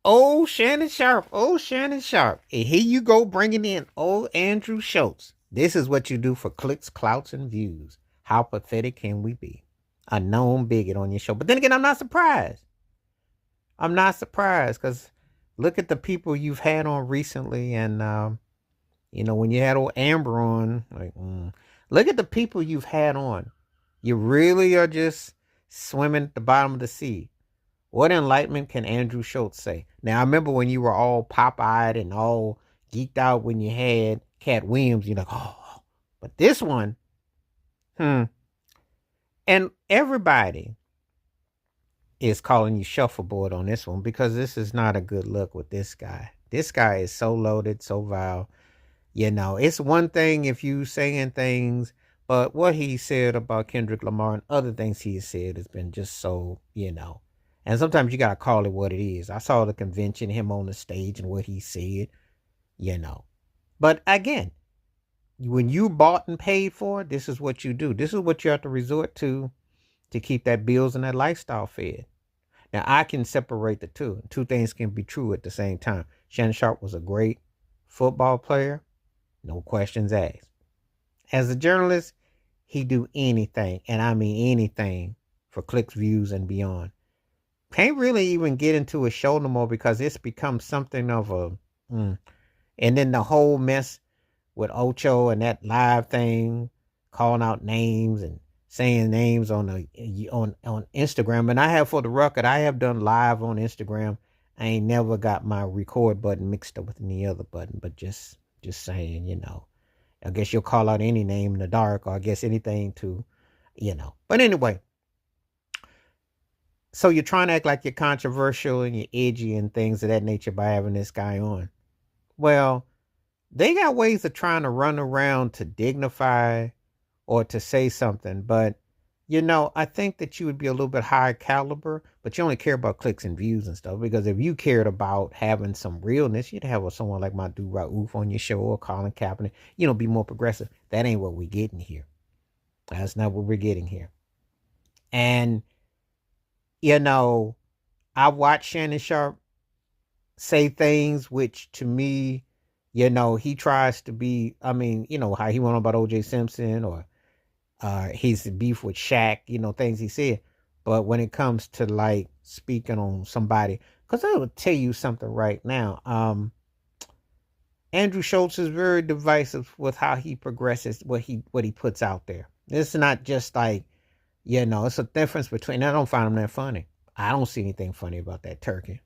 Oh, Shannon Sharpe. Oh, Shannon Sharpe. And here you go bringing in old Andrew Schulz. This is what you do for clicks, clouts, and views. How pathetic can we be? A known bigot on your show. But then again, I'm not surprised. I'm not surprised because look at the people you've had on recently. And, when you had old Amber on, look at the people you've had on. You really are just swimming at the bottom of the sea. What enlightenment can Andrew Schulz say? Now, I remember when you were all pop-eyed and all geeked out when you had Cat Williams. You're like, oh, but this one, And everybody is calling you shuffleboard on this one because this is not a good look with this guy. This guy is so loaded, so vile. It's one thing if you saying things, but what he said about Kendrick Lamar and other things he has said has been just so. And sometimes you got to call it what it is. I saw the convention, him on the stage and what he said. But again, when you bought and paid for it, this is what you do. This is what you have to resort to keep that bills and that lifestyle fed. Now, I can separate the two. Two things can be true at the same time. Shannon Sharpe was a great football player. No questions asked. As a journalist, he do anything, and I mean anything, for clicks, views, and beyond. Can't really even get into a show no more because it's become something of a... And then the whole mess with Ocho and that live thing, calling out names and saying names on Instagram. And I have, for the record, I have done live on Instagram. I ain't never got my record button mixed up with any other button, but just saying, I guess you'll call out any name in the dark, or I guess anything But anyway, so you're trying to act like you're controversial and you're edgy and things of that nature by having this guy on. Well, they got ways of trying to run around to dignify or to say something, but I think that you would be a little bit higher caliber, but you only care about clicks and views and stuff. Because if you cared about having some realness, you'd have someone like my dude Raouf on your show, or Colin Kaepernick, be more progressive. That ain't what we're getting here. That's not what we're getting here. And, I watched Shannon Sharpe say things which to me, he tries to be, how he went on about O.J. Simpson, or his beef with Shaq, things he said. But when it comes to like speaking on somebody, because I will tell you something right now, Andrew Schulz is very divisive with how he progresses, what he puts out there. It's not just like, it's a difference between, I don't find him that funny. I don't see anything funny about that turkey.